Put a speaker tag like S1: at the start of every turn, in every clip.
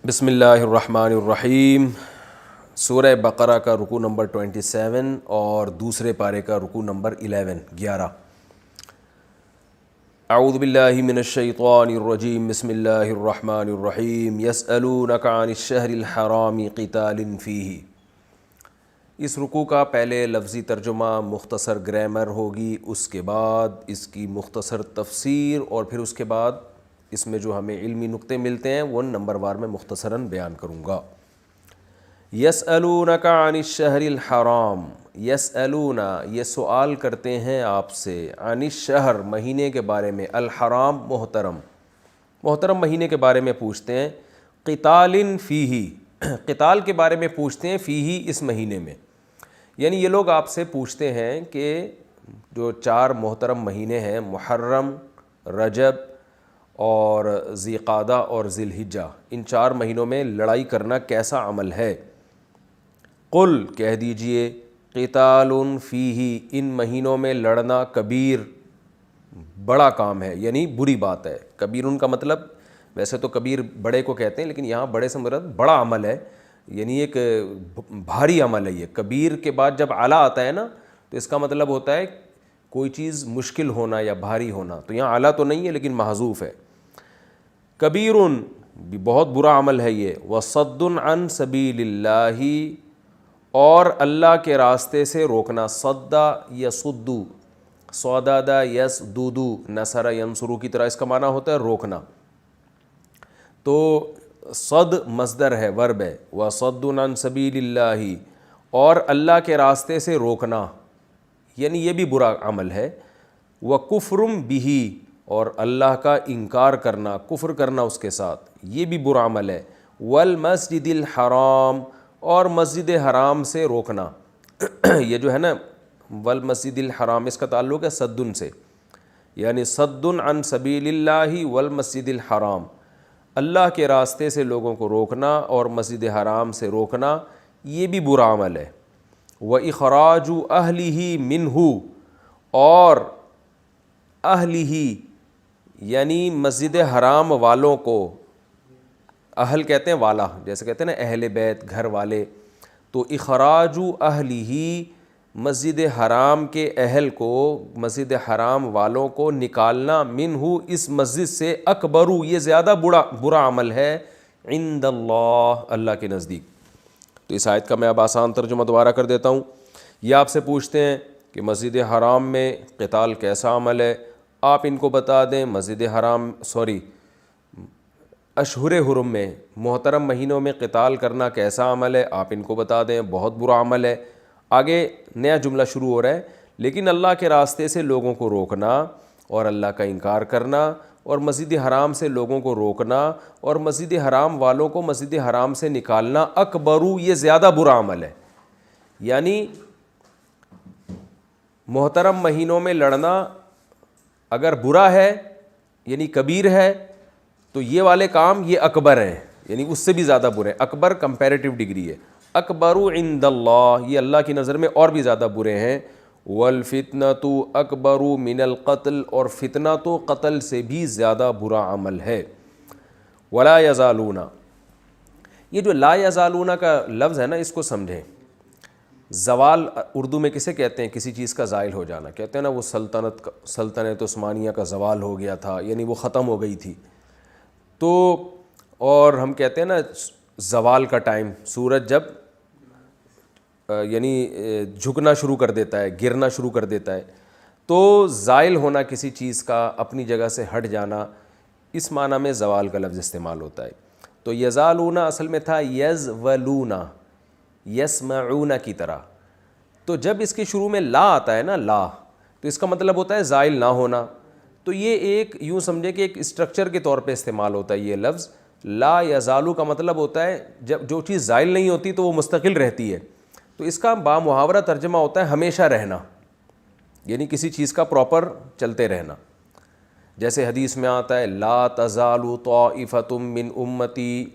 S1: بسم اللہ الرحمن الرحیم۔ سورہ بقرہ کا رکوع نمبر 27 اور دوسرے پارے کا رکوع نمبر 11۔ اعوذ باللہ من الشیطان الرجیم، بسم اللہ الرحمن الرحیم۔ یسألونک عن الشہر الحرام قتال فیہ۔ اس رکوع کا پہلے لفظی ترجمہ، مختصر گرامر ہوگی، اس کے بعد اس کی مختصر تفسیر، اور پھر اس کے بعد اس میں جو ہمیں علمی نقطے ملتے ہیں وہ نمبر وار میں مختصراً بیان کروں گا۔ یسألونک عن الشہر الحرام، یسألون یہ سوال کرتے ہیں آپ سے، عن الشہر مہینے کے بارے میں، الحرام محترم مہینے کے بارے میں پوچھتے ہیں، قتال فیہ قتال کے بارے میں پوچھتے ہیں، فیہ اس مہینے میں، یعنی یہ لوگ آپ سے پوچھتے ہیں کہ جو 4 محترم مہینے ہیں، محرم، رجب اور ذی قعدہ اور ذی الحجہ، ان 4 مہینوں میں لڑائی کرنا کیسا عمل ہے؟ قل کہہ دیجئے، قتال فیہ ان مہینوں میں لڑنا کبیر بڑا کام ہے، یعنی بری بات ہے۔ کبیر ان کا مطلب ویسے تو کبیر بڑے کو کہتے ہیں، لیکن یہاں بڑے سے مراد بڑا عمل ہے، یعنی ایک بھاری عمل ہے۔ یہ کبیر کے بعد جب اعلیٰ آتا ہے نا تو اس کا مطلب ہوتا ہے کوئی چیز مشکل ہونا یا بھاری ہونا، تو یہاں اعلیٰ تو نہیں ہے لیکن محذوف ہے۔ کبیر بھی بہت برا عمل ہے یہ، وصد عن سبیل اللہ اور اللہ کے راستے سے روکنا، صدا یصدو، صدد یصدد، نصر ینصر کی طرح اس کا معنی ہوتا ہے روکنا، تو صد مصدر ہے، ورب ہے، وصد عن سبیل اللہ اور اللہ کے راستے سے روکنا، یعنی یہ بھی برا عمل ہے، وکفر بہ اور اللہ کا انکار کرنا، کفر کرنا اس کے ساتھ، یہ بھی برا عمل ہے، والمسجد الحرام اور مسجد حرام سے روکنا یہ جو ہے نا والمسجد الحرام، اس کا تعلق ہے صدن سے، یعنی صد عن سبیل اللہ والمسجد الحرام، اللہ کے راستے سے لوگوں کو روکنا اور مسجد حرام سے روکنا، یہ بھی برا عمل ہے۔ وَإِخْرَاجُ أَهْلِهِ مِنْهُ اور اہلہ یعنی مسجد حرام والوں کو، اہل کہتے ہیں والا، جیسے کہتے ہیں نا اہل بیت، گھر والے، تو اخراج اہلہ مسجد حرام کے اہل کو، مسجد حرام والوں کو نکالنا، منہ اس مسجد سے، اکبر یہ زیادہ برا عمل ہے، عند اللہ اللہ کے نزدیک۔ تو اس آیت کا میں اب آسان ترجمہ دوبارہ کر دیتا ہوں۔ یہ آپ سے پوچھتے ہیں کہ مسجد حرام میں قتال کیسا عمل ہے، آپ ان کو بتا دیں مسجد حرام اشہر حرم میں، محترم مہینوں میں قتال کرنا کیسا عمل ہے، آپ ان کو بتا دیں بہت برا عمل ہے۔ آگے نیا جملہ شروع ہو رہا ہے، لیکن اللہ کے راستے سے لوگوں کو روکنا اور اللہ کا انکار کرنا اور مسجد حرام سے لوگوں کو روکنا اور مسجد حرام والوں کو مسجد حرام سے نکالنا، اکبرو یہ زیادہ برا عمل ہے، یعنی محترم مہینوں میں لڑنا اگر برا ہے یعنی کبیر ہے، تو یہ والے کام یہ اکبر ہیں، یعنی اس سے بھی زیادہ برے ہیں۔ اکبر کمپیریٹیو ڈگری ہے، اکبر عند اللہ یہ اللہ کی نظر میں اور بھی زیادہ برے ہیں۔ والفتنۃ اکبر من القتل اور فتنہ تو قتل سے بھی زیادہ برا عمل ہے۔ ولا یزالون، یہ جو لا یزالون کا لفظ ہے نا اس کو سمجھیں۔ زوال اردو میں کسے کہتے ہیں؟ کسی چیز کا زائل ہو جانا، کہتے ہیں نا وہ سلطنت عثمانیہ کا زوال ہو گیا تھا، یعنی وہ ختم ہو گئی تھی۔ تو اور ہم کہتے ہیں نا زوال کا ٹائم، سورج جب یعنی جھکنا شروع کر دیتا ہے، گرنا شروع کر دیتا ہے، تو زائل ہونا کسی چیز کا، اپنی جگہ سے ہٹ جانا، اس معنی میں زوال کا لفظ استعمال ہوتا ہے۔ تو یزالون اصل میں تھا یزولون، یسمعون کی طرح، تو جب اس کے شروع میں لا آتا ہے نا، لا، تو اس کا مطلب ہوتا ہے زائل نہ ہونا، تو یہ ایک یوں سمجھے کہ ایک اسٹرکچر کے طور پہ استعمال ہوتا ہے یہ لفظ۔ لا یزالو کا مطلب ہوتا ہے جب جو چیز زائل نہیں ہوتی تو وہ مستقل رہتی ہے، تو اس کا بامحاورہ ترجمہ ہوتا ہے ہمیشہ رہنا، یعنی کسی چیز کا پراپر چلتے رہنا۔ جیسے حدیث میں آتا ہے لا تزال طائفۃ من امتی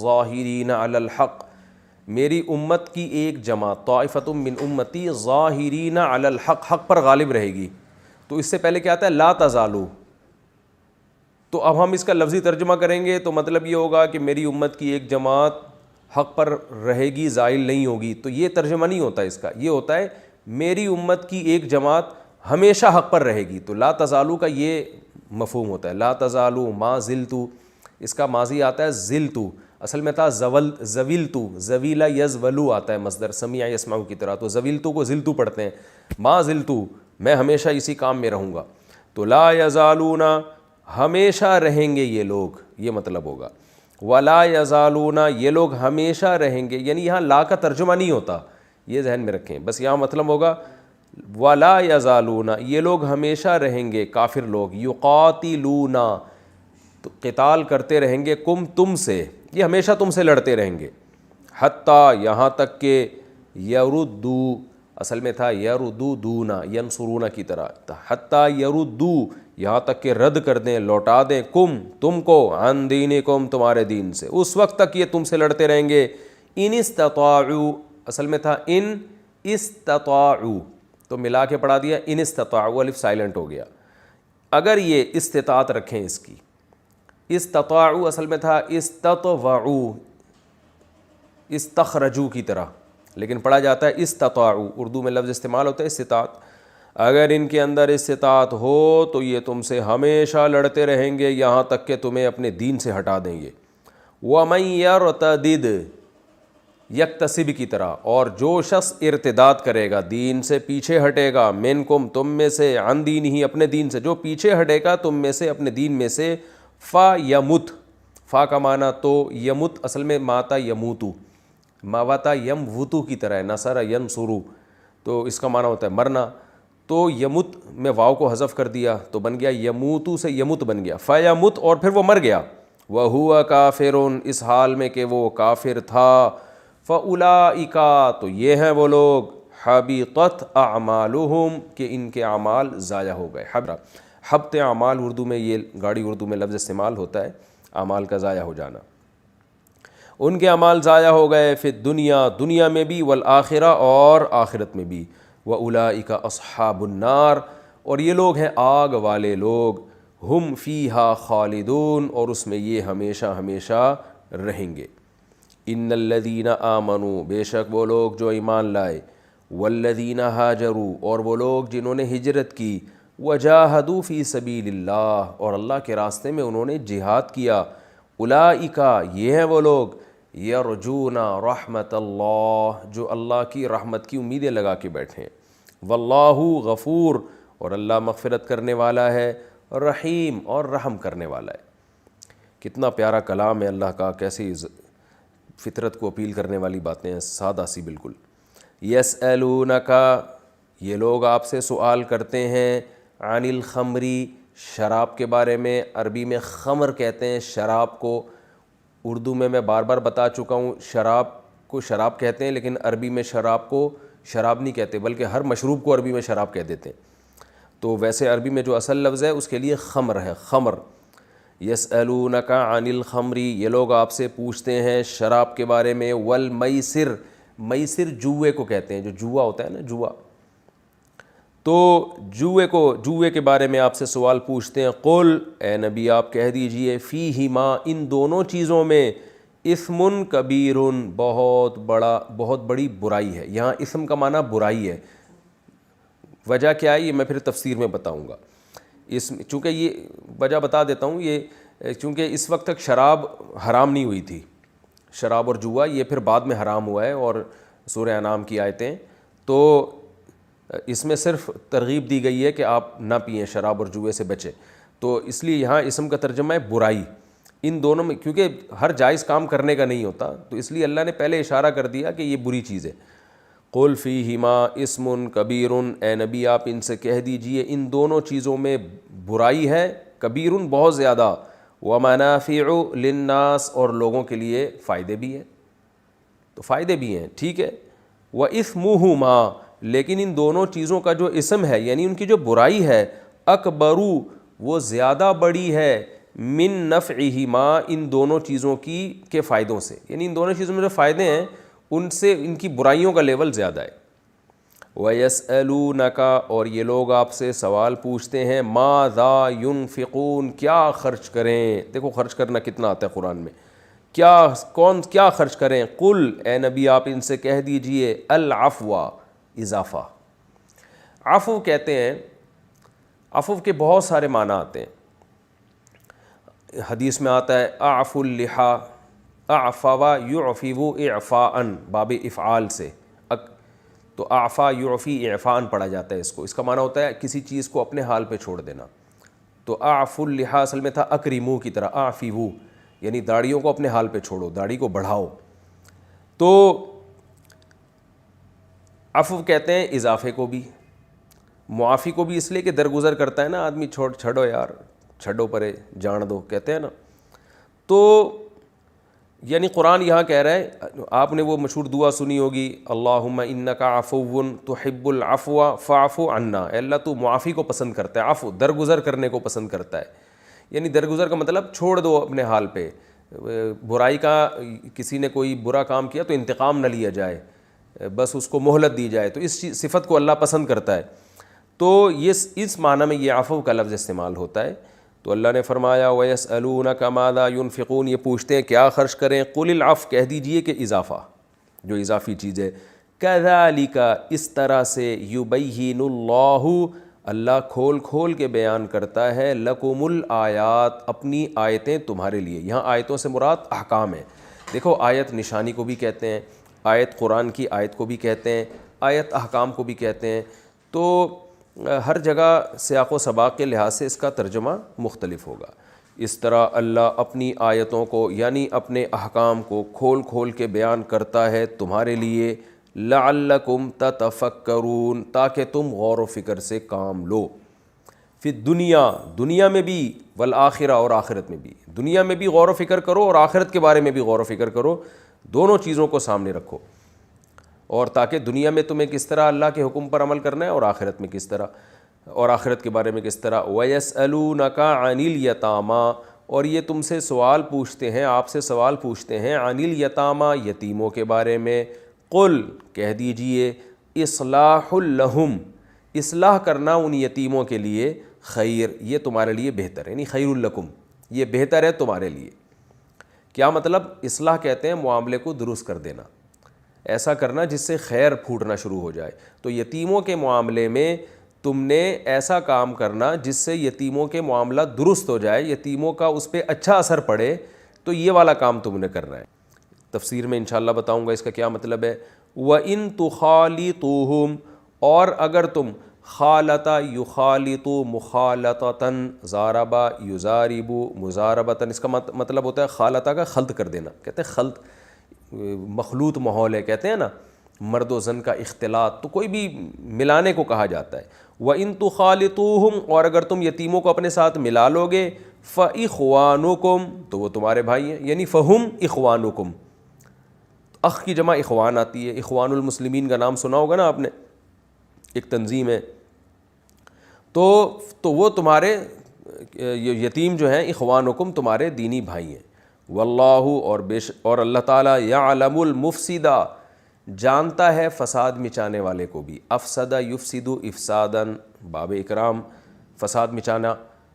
S1: ظاہرین علی الحق، میری امت کی ایک جماعت، طائفۃ من امتی ظاہرین علی الحق، حق پر غالب رہے گی۔ تو اس سے پہلے کیا آتا ہے؟ لا تزالو، تو اب ہم اس کا لفظی ترجمہ کریں گے تو مطلب یہ ہوگا کہ میری امت کی ایک جماعت حق پر رہے گی، زائل نہیں ہوگی. تو یہ ترجمہ نہیں ہوتا اس کا، یہ ہوتا ہے میری امت کی ایک جماعت ہمیشہ حق پر رہے گی. تو لا تزالو کا یہ مفہوم ہوتا ہے. لا تزالو ما زلتو، اس کا ماضی آتا ہے زلتو، اصل میں تھا زویلتو، زویلا یزولو آتا ہے مصدر سمیع یسمعو کی طرح، تو زویلتو کو زلتو پڑھتے ہیں. ما زلتو، میں ہمیشہ اسی کام میں رہوں گا. تو لا یزالون، ہمیشہ رہیں گے یہ لوگ، یہ مطلب ہوگا. ولا یزالون، یہ لوگ ہمیشہ رہیں گے، یعنی یہاں لا کا ترجمہ نہیں ہوتا، یہ ذہن میں رکھیں. بس یہاں مطلب ہوگا ولا یزالون، یہ لوگ ہمیشہ رہیں گے، کافر لوگ، یقاتلون، تو قتال کرتے رہیں گے، کم تم سے، یہ ہمیشہ تم سے لڑتے رہیں گے، حتیٰ یہاں تک کہ یردو، اصل میں تھا یردو دونا، ینصرونا کی طرح، حتیٰ یردو، یہاں تک کہ رد کر دیں، لوٹا دیں، کم تم کو، عن دینکم، تمہارے دین سے. اس وقت تک یہ تم سے لڑتے رہیں گے. ان استطاعوا، اصل میں تھا ان استطاعوا، تو ملا کے پڑھا دیا ان استطاعوا، الف سائلنٹ ہو گیا. اگر یہ استطاعت رکھیں اس کی، استطاعوا اصل میں تھا استطوعوا، استخرجوا کی طرح، لیکن پڑھا جاتا ہے استطاعوا. اردو میں لفظ استعمال ہوتا ہے استطاعت. اگر ان کے اندر استطاعت ہو تو یہ تم سے ہمیشہ لڑتے رہیں گے یہاں تک کہ تمہیں اپنے دین سے ہٹا دیں گے. وَمَن يَرْتَدِدْ، یکتسب کی طرح، اور جو شخص ارتداد کرے گا، دین سے پیچھے ہٹے گا، منکم، تم میں سے، عن دینہ، اپنے دین سے، جو پیچھے ہٹے گا تم میں سے اپنے دین میں سے، فَيَمُتْ، فا کا معنی تو یمت، اصل میں ماتا یموتو، ماواتا یموتو کی طرح ہے، نصر ینصرو، تو اس کا معنی ہوتا ہے مرنا. تو یمت میں واو کو حذف کر دیا تو بن گیا یموتو سے یمت بن گیا، فیمت، اور پھر وہ مر گیا. وَهُوَ كَافِرٌ، اس حال میں کہ وہ کافر تھا. فَأُولَئِكَ، تو یہ ہیں وہ لوگ، حَبِطَتْ أَعْمَالُهُمْ، کہ ان کے اعمال ضائع ہو گئے. حبط اعمال اردو میں، یہ گاڑی اردو میں لفظ استعمال ہوتا ہے، اعمال کا ضائع ہو جانا. ان کے اعمال ضائع ہو گئے، فی الدنیا، دنیا میں بھی، والآخرہ، اور آخرت میں بھی. وَأُولَئِكَ أَصْحَابُ النَّارِ، اور یہ لوگ ہیں آگ والے لوگ، ہم فیہا خالدون، اور اس میں یہ ہمیشہ ہمیشہ رہیں گے. ان الذین آمنوا، بے شک وہ لوگ جو ایمان لائے، والذین ہاجروا، اور وہ لوگ جنہوں نے ہجرت کی، وجاہدوا فی سبیل اللہ، اور اللہ کے راستے میں انہوں نے جہاد کیا. اولئک، یہ ہیں وہ لوگ، یرجون رحمت اللہ، جو اللہ کی رحمت کی امیدیں لگا کے بیٹھے ہیں. واللہ غفور، اور اللہ مغفرت کرنے والا ہے، رحیم، اور رحم کرنے والا ہے. کتنا پیارا کلام ہے اللہ کا، کیسی فطرت کو اپیل کرنے والی باتیں ہیں، سادہ سی بالکل. یسألونک، یہ لوگ آپ سے سوال کرتے ہیں، عن الخمری، شراب کے بارے میں. عربی میں خمر کہتے ہیں شراب کو، اردو میں بار بار بتا چکا ہوں، شراب کو شراب کہتے ہیں، لیکن عربی میں شراب کو شراب نہیں کہتے، بلکہ ہر مشروب کو عربی میں شراب کہہ دیتے ہیں. تو ویسے عربی میں جو اصل لفظ ہے اس کے لیے خمر ہے، خمر. یسألونک عن الخمری، یہ لوگ آپ سے پوچھتے ہیں شراب کے بارے میں. والمیسر، میسر جوئے کو کہتے ہیں، جو جوا ہوتا ہے نا، جوا، تو جوئے کے بارے میں آپ سے سوال پوچھتے ہیں. قل، اے نبی آپ کہہ دیجئے، فیہما، ان دونوں چیزوں میں، اثم کبیر، بہت بڑی برائی ہے. یہاں اسم کا معنی برائی ہے. وجہ کیا ہے یہ میں پھر تفسیر میں بتاؤں گا. چونکہ یہ وجہ بتا دیتا ہوں، یہ چونکہ اس وقت تک شراب حرام نہیں ہوئی تھی، شراب اور جوا یہ پھر بعد میں حرام ہوا ہے، اور سورہ انعام کی آیتیں، تو اس میں صرف ترغیب دی گئی ہے کہ آپ نہ پئیں، شراب اور جوئے سے بچیں. تو اس لیے یہاں اسم کا ترجمہ ہے برائی. ان دونوں میں، کیونکہ ہر جائز کام کرنے کا نہیں ہوتا، تو اس لیے اللہ نے پہلے اشارہ کر دیا کہ یہ بری چیز ہے. قل فیہما اسم کبیر، اے نبی آپ ان سے کہہ دیجئے ان دونوں چیزوں میں برائی ہے، کبیر بہت زیادہ، ومنافع للناس، اور لوگوں کے لیے فائدے بھی ہیں، تو فائدے بھی ہیں، ٹھیک ہے. وَإِثْمُهُمَا، لیکن ان دونوں چیزوں کا جو اسم ہے، یعنی ان کی جو برائی ہے، اکبرو، وہ زیادہ بڑی ہے، من نفعہما، ان دونوں چیزوں کے فائدوں سے، یعنی ان دونوں چیزوں میں جو فائدے ہیں ان سے ان کی برائیوں کا لیول زیادہ ہے. وَيَسْأَلُونَكَ اور یہ لوگ آپ سے سوال پوچھتے ہیں ماذا ينفقون کیا خرچ کریں. دیکھو خرچ کرنا کتنا آتا ہے قرآن میں. کیا خرچ کریں. قل اے نبی آپ ان سے کہہ دیجئے العفو اضافہ. عفو کہتے ہیں، عفو کے بہت سارے معنی آتے ہیں. حدیث میں آتا ہے اعفو اللحا، اعفوا یعفو اعفاء، باب افعال سے. تو اعفا یعفی اعفاء پڑھا جاتا ہے اس کو. اس کا معنی ہوتا ہے کسی چیز کو اپنے حال پہ چھوڑ دینا. تو اعفو اللحا اصل میں تھا اکریمو کی طرح، اعفو یعنی داڑھیوں کو اپنے حال پہ چھوڑو، داڑھی کو بڑھاؤ. تو عفو کہتے ہیں اضافے کو بھی، معافی کو بھی، اس لیے کہ درگزر کرتا ہے نا آدمی، چھوڑو یار، چھڈو پرے، جان دو کہتے ہیں نا. تو یعنی قرآن یہاں کہہ رہا ہے، آپ نے وہ مشہور دعا سنی ہوگی اللہم انک عفو تحب العفو فاعف عنا. اے اللہ تو معافی کو پسند کرتا ہے، عفو درگزر کرنے کو پسند کرتا ہے. یعنی درگزر کا مطلب چھوڑ دو اپنے حال پہ. برائی کا کسی نے کوئی برا کام کیا تو انتقام نہ لیا جائے، بس اس کو مہلت دی جائے. تو اس صفت کو اللہ پسند کرتا ہے. تو یہ اس معنی میں یہ عفو کا لفظ استعمال ہوتا ہے. تو اللہ نے فرمایا وَيَسْأَلُونَكَ مَاذَا يُنْفِقُونَ، یہ پوچھتے ہیں کیا خرچ کریں. قُلِ الْعَفْوَ کہہ دیجئے کہ اضافہ، جو اضافی چیز ہے. كَذَلِكَ اس طرح سے يُبَيِّنُ اللَّهُ اللہ کھول کھول کے بیان کرتا ہے لَكُمُ الْآيَاتِ اپنی آیتیں تمہارے لیے. یہاں آیتوں سے مراد احکام ہے. دیکھو آیت نشانی کو بھی کہتے ہیں، آیت قرآن کی آیت کو بھی کہتے ہیں، آیت احکام کو بھی کہتے ہیں. تو ہر جگہ سیاق و سباق کے لحاظ سے اس کا ترجمہ مختلف ہوگا. اس طرح اللہ اپنی آیتوں کو یعنی اپنے احکام کو کھول کھول کے بیان کرتا ہے تمہارے لیے، لعلکم تتفکرون تاکہ تم غور و فکر سے کام لو. فی دنیا میں بھی، والآخرہ اور آخرت میں بھی. دنیا میں بھی غور و فکر کرو اور آخرت کے بارے میں بھی غور و فکر کرو، دونوں چیزوں کو سامنے رکھو. اور تاکہ دنیا میں تمہیں کس طرح اللہ کے حکم پر عمل کرنا ہے اور آخرت میں کس طرح، اور آخرت کے بارے میں کس طرح. وَيَسْأَلُونَكَ عَنِ الْيَتَامَى اور یہ تم سے سوال پوچھتے ہیں، آپ سے سوال پوچھتے ہیں عَنِ الْيَتَامَى یتیموں کے بارے میں. قُل کہہ دیجئے اصلاح لہم اصلاح کرنا ان یتیموں کے لیے، خیر یہ تمہارے لیے بہتر ہے، یعنی خیر لکم یہ بہتر ہے تمہارے لیے. کیا مطلب؟ اصلاح کہتے ہیں معاملے کو درست کر دینا، ایسا کرنا جس سے خیر پھوٹنا شروع ہو جائے. تو یتیموں کے معاملے میں تم نے ایسا کام کرنا جس سے یتیموں کے معاملہ درست ہو جائے، یتیموں کا اس پہ اچھا اثر پڑے. تو یہ والا کام تم نے کرنا ہے. تفسیر میں انشاءاللہ بتاؤں گا اس کا کیا مطلب ہے. وَإِن تُخَالِطُوهُمْ اور اگر تم خالطہ یخالط مخالطتاً، ضاربہ یضارب مضاربتاً، اس کا مطلب ہوتا ہے خالطہ کا خلط کر دینا. کہتے ہیں خلط مخلوط ماحول ہے، کہتے ہیں نا مرد و زن کا اختلاط، تو کوئی بھی ملانے کو کہا جاتا ہے. وَإِن تُخَالِطُوهُمْ اور اگر تم یتیموں کو اپنے ساتھ ملا لو گے، فَإِخْوَانُكُمْ تو وہ تمہارے بھائی ہیں، یعنی فَهُمْ إِخْوَانُكُمْ. اخ کی جمع اخوان آتی ہے. اخوان المسلمین کا نام سنا ہوگا نا آپ نے، ایک تنظیم ہے. تو وہ تمہارے یتیم جو ہیں اخوانکم تمہارے دینی بھائی ہیں. واللہ اور اللہ تعالیٰ یعلم المفسدہ جانتا ہے فساد مچانے والے کو بھی. افسدہ یفسد افساداً، باب اکرام، فساد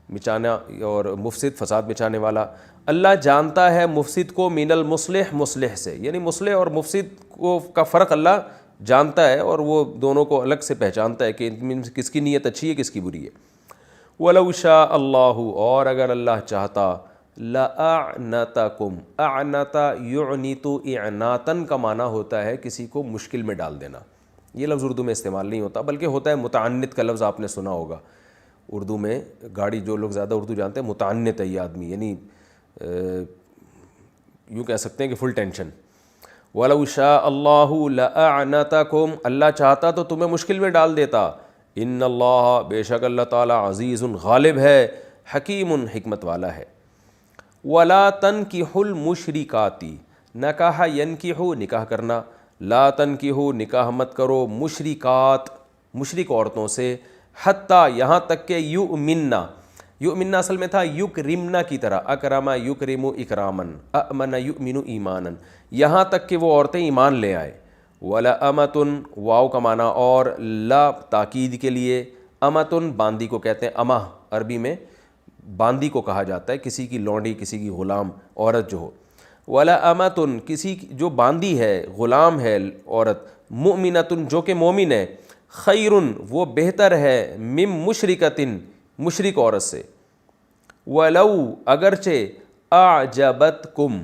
S1: مچانا اور مفسد فساد مچانے والا. اللہ جانتا ہے مفسد کو من المصلح مصلح سے، یعنی مصلح اور مفسد کو کا فرق اللہ جانتا ہے اور وہ دونوں کو الگ سے پہچانتا ہے کہ کس کی نیت اچھی ہے کس کی بری ہے. وَلَوْ شَاءَ اللَّهُ اور اگر اللہ چاہتا، لَأَعْنَتَكُمْ اَعْنَتَ يُعْنِتُ اِعْنَاتًا کا معنی ہوتا ہے کسی کو مشکل میں ڈال دینا. یہ لفظ اردو میں استعمال نہیں ہوتا بلکہ ہوتا ہے متعنت کا لفظ، آپ نے سنا ہوگا اردو میں. گاڑی جو لوگ زیادہ اردو جانتے ہیں، متعنت ہے یہ آدمی، یعنی یوں کہہ سکتے ہیں کہ فل ٹینشن. وَلَوْ شَاءَ اللَّهُ لَأَعْنَتَكُمْ اللہ چاہتا تو تمہیں مشکل میں ڈال دیتا. ان اللہ بے شک اللہ تعالیٰ عزیز غالب ہے، حکیم حکمت والا ہے. وَلَا تَنْكِحُوا الْمُشْرِكَاتِ نکاح ینکحو نکاح کرنا، لا تنکحو نکاح مت کرو، مشرکات مشرک عورتوں سے، حتیٰ یہاں تک کہ یؤمننا، یؤمننا اصل میں تھا یکرمنا کی طرح، اکرما یکرم اکرامن، امن یؤمن ایمانن، یہاں تک کہ وہ عورتیں ایمان لے آئے. ولا امتن واو کا معنی اور، لا تاکید کے لیے، امتن باندی کو کہتے ہیں، امہ عربی میں باندی کو کہا جاتا ہے، کسی کی لونڈی، کسی کی غلام عورت جو ہو، ولا امتن کسی جو باندی ہے، غلام ہے عورت، مؤمنتن جو کہ مومن ہے، خیرن وہ بہتر ہے، مم مشرکتن مشرک عورت سے، ولو اگرچہ اعجبتکم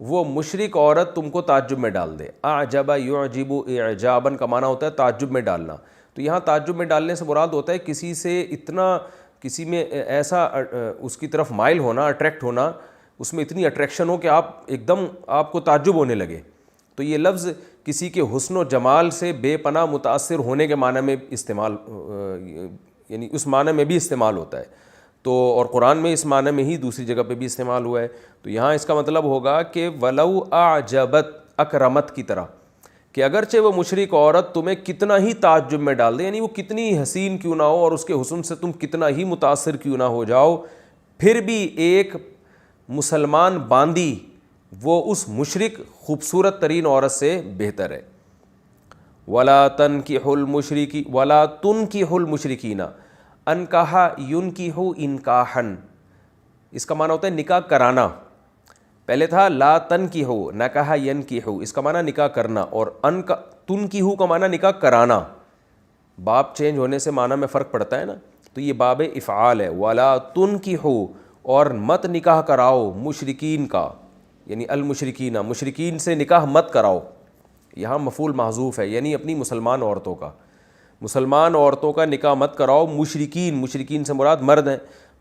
S1: وہ مشرک عورت تم کو تعجب میں ڈال دے، اعجب یعجب اعجابا کا معنی ہوتا ہے تعجب میں ڈالنا، تو یہاں تعجب میں ڈالنے سے مراد ہوتا ہے کسی سے اتنا، کسی میں ایسا اس کی طرف مائل ہونا، اٹریکٹ ہونا، اس میں اتنی اٹریکشن ہو کہ آپ ایک دم آپ کو تعجب ہونے لگے، تو یہ لفظ کسی کے حسن و جمال سے بے پناہ متاثر ہونے کے معنی میں استعمال، یعنی اس معنی میں بھی استعمال ہوتا ہے، تو اور قرآن میں اس معنی میں ہی دوسری جگہ پہ بھی استعمال ہوا ہے، تو یہاں اس کا مطلب ہوگا کہ ولو اعجبت اکرمت کی طرح، کہ اگرچہ وہ مشرک عورت تمہیں کتنا ہی تعجب میں ڈال دے، یعنی وہ کتنی حسین کیوں نہ ہو اور اس کے حسن سے تم کتنا ہی متاثر کیوں نہ ہو جاؤ، پھر بھی ایک مسلمان باندی وہ اس مشرک خوبصورت ترین عورت سے بہتر ہے۔ ولا تنکحوا المشرکی ولا تنکحوا المشرکین، انکحا ینکحو انکاحن، اس کا معنی ہوتا ہے نکاح کرانا، پہلے تھا لا تنکحو نکحا ینکحو، اس کا معنی نکاح کرنا، اور تنکحو کا معنی نکاح کرانا، باب چینج ہونے سے معنی میں فرق پڑتا ہے نا، تو یہ باب افعال ہے، ولا تنکحو اور مت نکاح کراؤ مشرکین کا، یعنی المشرکین مشرکین سے نکاح مت کراؤ، یہاں مفعول محذوف ہے، یعنی اپنی مسلمان عورتوں کا، مسلمان عورتوں کا نکاح مت کراؤ، مشرکین، مشرکین سے مراد مرد ہیں،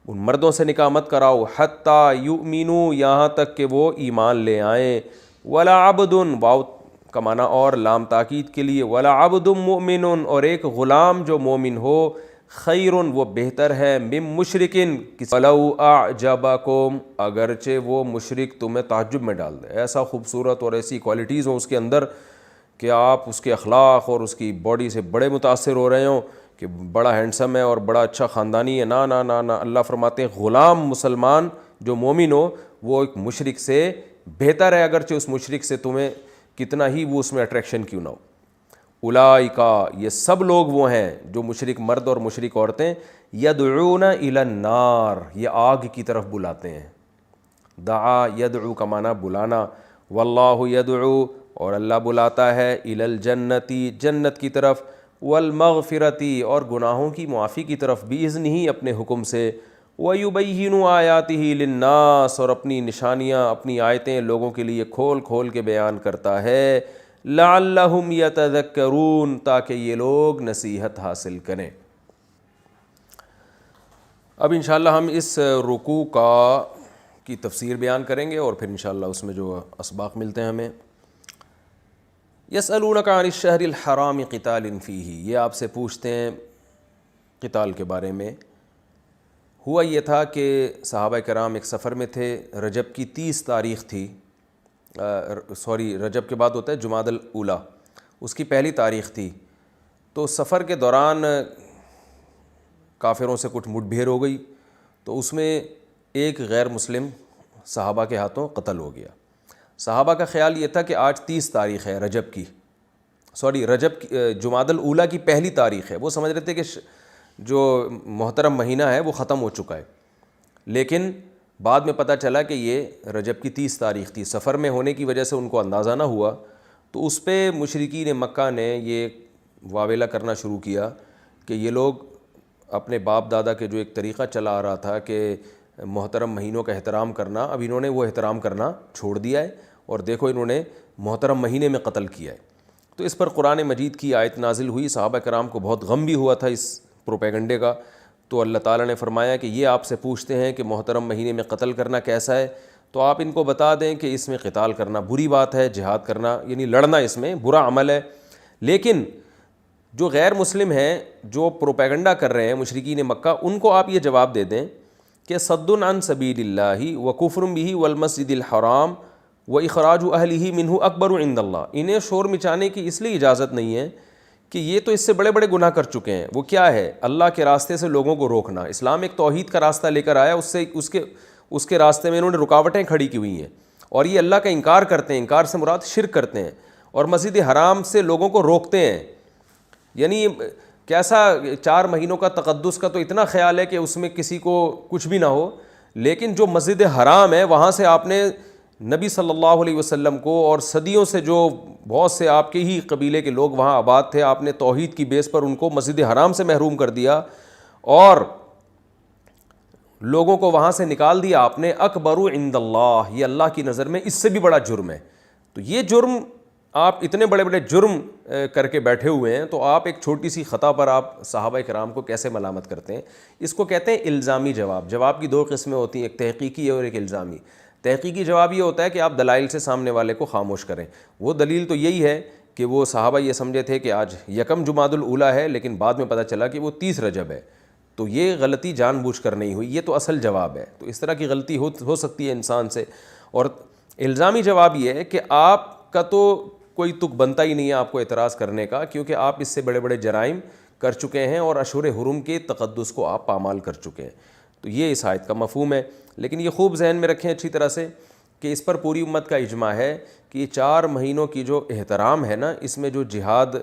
S1: ان مردوں سے نکاح مت کراؤ، حتیٰ یؤمنوا یہاں تک کہ وہ ایمان لے آئیں، ولا عبد واو کا معنی اور لام تاکید کے لیے، ولا عبد مؤمن اور ایک غلام جو مومن ہو، خیر وہ بہتر ہے، مم مشرکن ولو اعجبکم اگرچہ وہ مشرک تمہیں تعجب میں ڈال دے، ایسا خوبصورت اور ایسی کوالٹیز ہوں اس کے اندر کہ آپ اس کے اخلاق اور اس کی باڈی سے بڑے متاثر ہو رہے ہوں کہ بڑا ہینڈسم ہے اور بڑا اچھا خاندانی ہے، نہ نہ نہ نہ، اللہ فرماتے ہیں غلام مسلمان جو مومن ہو وہ ایک مشرک سے بہتر ہے، اگرچہ اس مشرک سے تمہیں کتنا ہی وہ اس میں اٹریکشن کیوں نہ ہو۔ اولئک یہ سب لوگ وہ ہیں جو مشرک مرد اور مشرک عورتیں، یدعون الی النار یہ آگ کی طرف بلاتے ہیں، دعا یدعو کا معنی بلانا، واللہ یدعو اور اللہ بلاتا ہے الی الجنتی جنت کی طرف، والمغفرتی اور گناہوں کی معافی کی طرف، باذنہ اپنے حکم سے، ویبین آیاتہ للناس اور اپنی نشانیاں اپنی آیتیں لوگوں کے لیے کھول کھول کے بیان کرتا ہے، لعلہم یتذکرون تاکہ یہ لوگ نصیحت حاصل کریں۔ اب انشاءاللہ ہم اس رکوع کی تفسیر بیان کریں گے اور پھر انشاءاللہ اس میں جو اسباق ملتے ہیں ہمیں۔ یسألونک عن الشہر الحرام قتال فیہ، یہ آپ سے پوچھتے ہیں قتال کے بارے میں۔ ہوا یہ تھا کہ صحابہ کرام ایک سفر میں تھے، رجب کی 30 تاریخ تھی، رجب کے بعد ہوتا ہے جمادی الاولیٰ، اس کی پہلی تاریخ تھی، تو سفر کے دوران کافروں سے کچھ مٹ بھیڑ ہو گئی، تو اس میں ایک غیر مسلم صحابہ کے ہاتھوں قتل ہو گیا۔ صحابہ کا خیال یہ تھا کہ آج 30 تاریخ ہے رجب کی، جمادی الاولیٰ کی پہلی تاریخ ہے، وہ سمجھ رہے تھے کہ جو محترم مہینہ ہے وہ ختم ہو چکا ہے، لیکن بعد میں پتہ چلا کہ یہ رجب کی 30 تاریخ تھی، سفر میں ہونے کی وجہ سے ان کو اندازہ نہ ہوا، تو اس پہ مشرکین مکہ نے یہ واویلا کرنا شروع کیا کہ یہ لوگ اپنے باپ دادا کے جو ایک طریقہ چلا آ رہا تھا کہ محترم مہینوں کا احترام کرنا، اب انہوں نے وہ احترام کرنا چھوڑ دیا ہے، اور دیکھو انہوں نے محترم مہینے میں قتل کیا ہے۔ تو اس پر قرآن مجید کی آیت نازل ہوئی، صحابہ کرام کو بہت غم بھی ہوا تھا اس پروپیگنڈے کا، تو اللہ تعالیٰ نے فرمایا کہ یہ آپ سے پوچھتے ہیں کہ محترم مہینے میں قتل کرنا کیسا ہے، تو آپ ان کو بتا دیں کہ اس میں قتال کرنا بری بات ہے، جہاد کرنا یعنی لڑنا اس میں برا عمل ہے، لیکن جو غیر مسلم ہیں جو پروپیگنڈا کر رہے ہیں مشرکین مکہ، ان کو آپ یہ جواب دے دیں کہ صد عن سبیل اللہ وکفر بہ والمسجد الحرام واخراج اہلہ منہ اکبر عند اللہ، انہیں شور مچانے کی اس لیے اجازت نہیں ہے کہ یہ تو اس سے بڑے بڑے گناہ کر چکے ہیں۔ وہ کیا ہے؟ اللہ کے راستے سے لوگوں کو روکنا۔ اسلام ایک توحید کا راستہ لے کر آیا، اس کے راستے میں انہوں نے رکاوٹیں کھڑی کی ہوئی ہیں، اور یہ اللہ کا انکار کرتے ہیں، انکار سے مراد شرک کرتے ہیں، اور مسجد حرام سے لوگوں کو روکتے ہیں. یعنی کیسا 4 مہینوں کا تقدس کا تو اتنا خیال ہے کہ اس میں کسی کو کچھ بھی نہ ہو, لیکن جو مسجد حرام ہے وہاں سے آپ نے نبی صلی اللہ علیہ وسلم کو اور صدیوں سے جو بہت سے آپ کے ہی قبیلے کے لوگ وہاں آباد تھے, آپ نے توحید کی بیس پر ان کو مسجد حرام سے محروم کر دیا اور لوگوں کو وہاں سے نکال دیا آپ نے. اکبر عند اللہ, یہ اللہ کی نظر میں اس سے بھی بڑا جرم ہے. تو یہ جرم, آپ اتنے بڑے بڑے جرم کر کے بیٹھے ہوئے ہیں, تو آپ ایک چھوٹی سی خطا پر آپ صحابہ کرام کو کیسے ملامت کرتے ہیں؟ اس کو کہتے ہیں الزامی جواب. جواب کی 2 قسمیں ہوتی ہیں, ایک تحقیقی اور ایک الزامی. تحقیقی جواب یہ ہوتا ہے کہ آپ دلائل سے سامنے والے کو خاموش کریں. وہ دلیل تو یہی ہے کہ وہ صحابہ یہ سمجھے تھے کہ آج 1 جمادی الاولیٰ ہے, لیکن بعد میں پتہ چلا کہ وہ 30 رجب ہے. تو یہ غلطی جان بوجھ کر نہیں ہوئی, یہ تو اصل جواب ہے. تو اس طرح کی غلطی ہو سکتی ہے انسان سے. اور الزامی جواب یہ ہے کہ آپ کا تو کوئی تک بنتا ہی نہیں ہے آپ کو اعتراض کرنے کا, کیونکہ آپ اس سے بڑے بڑے جرائم کر چکے ہیں اور اشہر حرم کے تقدس کو آپ پامال کر چکے ہیں. تو یہ اس آیت کا مفہوم ہے. لیکن یہ خوب ذہن میں رکھیں اچھی طرح سے کہ اس پر پوری امت کا اجماع ہے کہ یہ 4 مہینوں کی جو احترام ہے نا, اس میں جو جہاد